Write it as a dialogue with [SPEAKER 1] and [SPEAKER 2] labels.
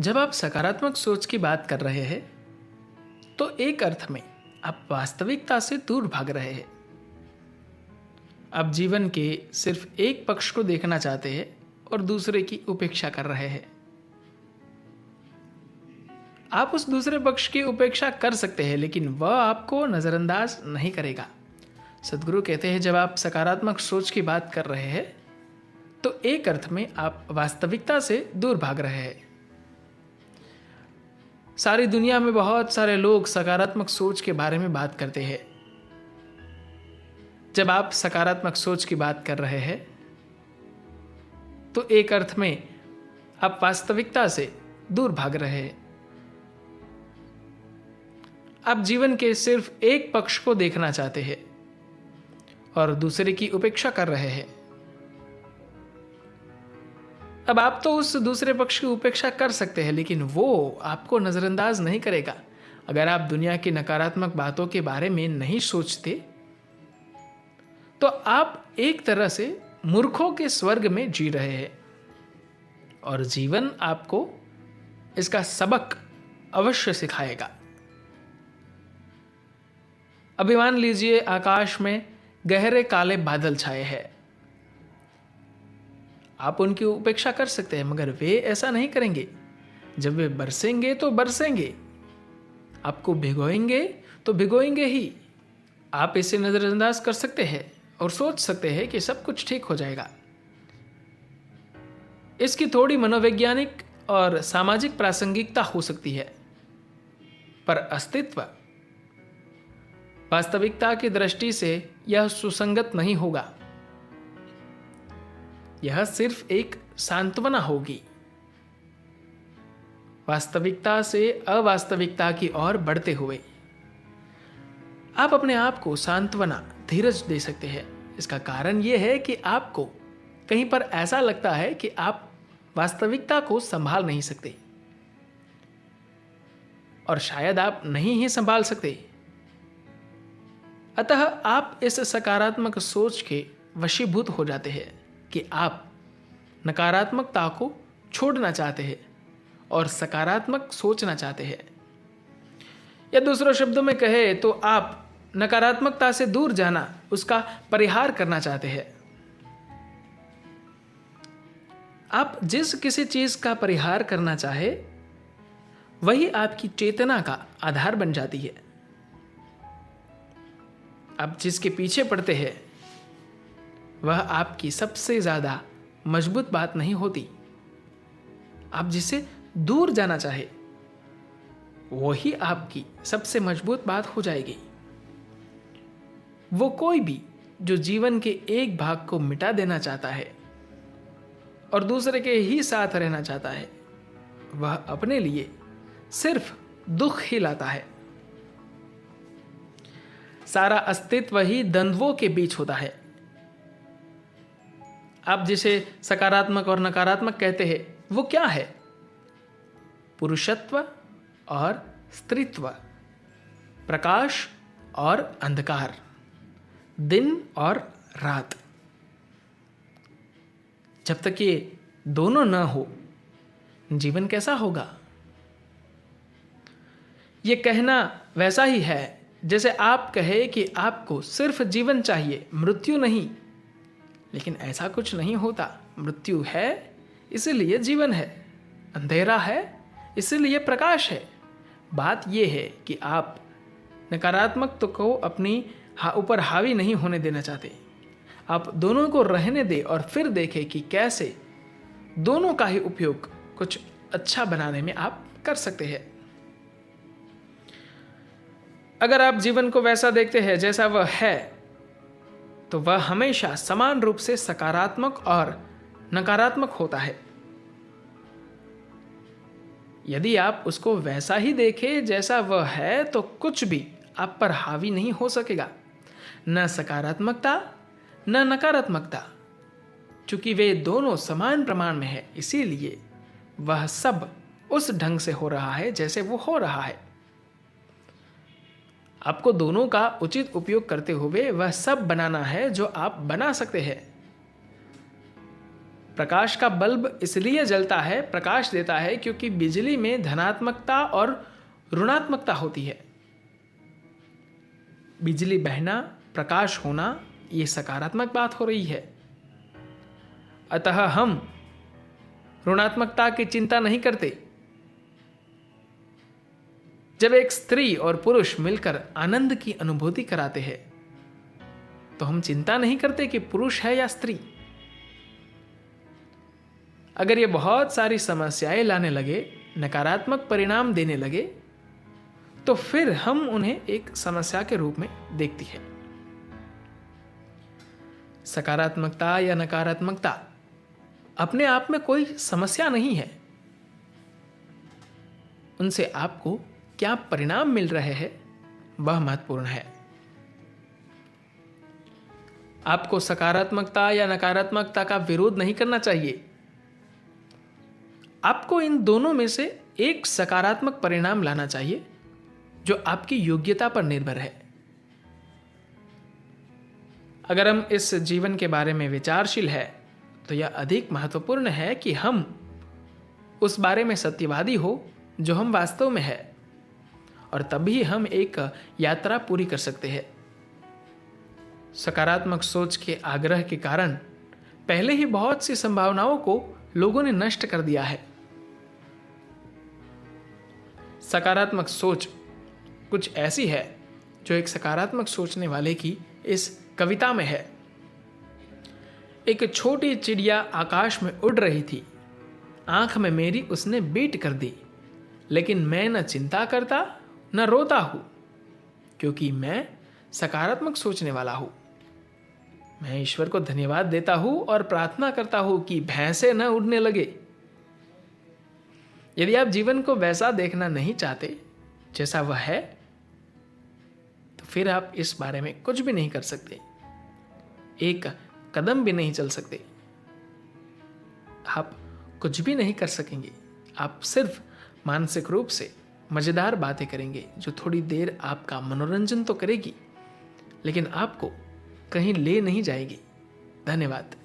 [SPEAKER 1] जब आप सकारात्मक सोच की बात कर रहे हैं तो एक अर्थ में आप वास्तविकता से दूर भाग रहे हैं। आप जीवन के सिर्फ एक पक्ष को देखना चाहते हैं और दूसरे की उपेक्षा कर रहे हैं। आप उस दूसरे पक्ष की उपेक्षा कर सकते हैं लेकिन वह आपको नज़रअंदाज नहीं करेगा। सद्गुरु कहते हैं जब आप सकारात्मक सोच की बात कर रहे हैं तो एक अर्थ में आप वास्तविकता से दूर भाग रहे हैं। सारी दुनिया में बहुत सारे लोग सकारात्मक सोच के बारे में बात करते हैं। जब आप सकारात्मक सोच की बात कर रहे हैं तो एक अर्थ में आप वास्तविकता से दूर भाग रहे हैं। आप जीवन के सिर्फ एक पक्ष को देखना चाहते हैं और दूसरे की उपेक्षा कर रहे हैं। अब आप तो उस दूसरे पक्ष की उपेक्षा कर सकते हैं लेकिन वो आपको नज़रअंदाज नहीं करेगा। अगर आप दुनिया की नकारात्मक बातों के बारे में नहीं सोचते तो आप एक तरह से मूर्खों के स्वर्ग में जी रहे हैं और जीवन आपको इसका सबक अवश्य सिखाएगा। अभी मान लीजिए आकाश में गहरे काले बादल छाए हैं। आप उनकी उपेक्षा कर सकते हैं मगर वे ऐसा नहीं करेंगे। जब वे बरसेंगे तो बरसेंगे, आपको भिगोएंगे तो भिगोएंगे ही। आप इसे नज़रअंदाज कर सकते हैं और सोच सकते हैं कि सब कुछ ठीक हो जाएगा। इसकी थोड़ी मनोवैज्ञानिक और सामाजिक प्रासंगिकता हो सकती है पर अस्तित्व वास्तविकता की दृष्टि से यह सुसंगत नहीं होगा। यह सिर्फ एक सांत्वना होगी। वास्तविकता से अवास्तविकता की ओर बढ़ते हुए आप अपने आप को सांत्वना, धीरज दे सकते हैं। इसका कारण यह है कि आपको कहीं पर ऐसा लगता है कि आप वास्तविकता को संभाल नहीं सकते और शायद आप नहीं ही संभाल सकते। अतः आप इस सकारात्मक सोच के वशीभूत हो जाते हैं कि आप नकारात्मकता को छोड़ना चाहते हैं और सकारात्मक सोचना चाहते हैं। या दूसरे शब्दों में कहे तो आप नकारात्मकता से दूर जाना, उसका परिहार करना चाहते हैं। आप जिस किसी चीज का परिहार करना चाहे वही आपकी चेतना का आधार बन जाती है। आप जिसके पीछे पड़ते हैं वह आपकी सबसे ज्यादा मजबूत बात नहीं होती। आप जिसे दूर जाना चाहे वही आपकी सबसे मजबूत बात हो जाएगी। वो कोई भी जो जीवन के एक भाग को मिटा देना चाहता है और दूसरे के ही साथ रहना चाहता है वह अपने लिए सिर्फ दुख ही लाता है। सारा अस्तित्व ही द्वंद्वों के बीच होता है। आप जिसे सकारात्मक और नकारात्मक कहते हैं वो क्या है? पुरुषत्व और स्त्रीत्व, प्रकाश और अंधकार, दिन और रात। जब तक ये दोनों न हो जीवन कैसा होगा? ये कहना वैसा ही है जैसे आप कहे कि आपको सिर्फ जीवन चाहिए, मृत्यु नहीं। लेकिन ऐसा कुछ नहीं होता। मृत्यु है इसलिए जीवन है, अंधेरा है इसलिए प्रकाश है। बात यह है कि आप नकारात्मक को अपनी ऊपर हावी नहीं होने देना चाहते। आप दोनों को रहने दें और फिर देखें कि कैसे दोनों का ही उपयोग कुछ अच्छा बनाने में आप कर सकते हैं। अगर आप जीवन को वैसा देखते हैं जैसा वह है तो वह हमेशा समान रूप से सकारात्मक और नकारात्मक होता है। यदि आप उसको वैसा ही देखें जैसा वह है तो कुछ भी आप पर हावी नहीं हो सकेगा, न सकारात्मकता न नकारात्मकता। चूंकि वे दोनों समान प्रमाण में है इसीलिए वह सब उस ढंग से हो रहा है जैसे वो हो रहा है। आपको दोनों का उचित उपयोग करते हुए वह सब बनाना है जो आप बना सकते हैं। प्रकाश का बल्ब इसलिए जलता है, प्रकाश देता है, क्योंकि बिजली में धनात्मकता और ऋणात्मकता होती है। बिजली बहना, प्रकाश होना, ये सकारात्मक बात हो रही है। अतः हम ऋणात्मकता की चिंता नहीं करते। जब एक स्त्री और पुरुष मिलकर आनंद की अनुभूति कराते हैं तो हम चिंता नहीं करते कि पुरुष है या स्त्री। अगर ये बहुत सारी समस्याएं लाने लगे, नकारात्मक परिणाम देने लगे, तो फिर हम उन्हें एक समस्या के रूप में देखती है। सकारात्मकता या नकारात्मकता अपने आप में कोई समस्या नहीं है। उनसे आपको क्या परिणाम मिल रहे हैं वह महत्वपूर्ण है। आपको सकारात्मकता या नकारात्मकता का विरोध नहीं करना चाहिए। आपको इन दोनों में से एक सकारात्मक परिणाम लाना चाहिए जो आपकी योग्यता पर निर्भर है। अगर हम इस जीवन के बारे में विचारशील है तो यह अधिक महत्वपूर्ण है कि हम उस बारे में सत्यवादी हो जो हम वास्तव में है, और तभी हम एक यात्रा पूरी कर सकते हैं। सकारात्मक सोच के आग्रह के कारण पहले ही बहुत सी संभावनाओं को लोगों ने नष्ट कर दिया है। सकारात्मक सोच कुछ ऐसी है जो एक सकारात्मक सोचने वाले की इस कविता में है। एक छोटी चिड़िया आकाश में उड़ रही थी, आंख में मेरी उसने बीट कर दी, लेकिन मैं न चिंता करता न रोता हूं, क्योंकि मैं सकारात्मक सोचने वाला हूं। मैं ईश्वर को धन्यवाद देता हूं और प्रार्थना करता हूं कि भैंसे न उड़ने लगे। यदि आप जीवन को वैसा देखना नहीं चाहते जैसा वह है, तो फिर आप इस बारे में कुछ भी नहीं कर सकते, एक कदम भी नहीं चल सकते। आप कुछ भी नहीं कर सकेंगे। आप सिर्फ मानसिक रूप से मजेदार बातें करेंगे जो थोड़ी देर आपका मनोरंजन तो करेगी, लेकिन आपको कहीं ले नहीं जाएगी। धन्यवाद।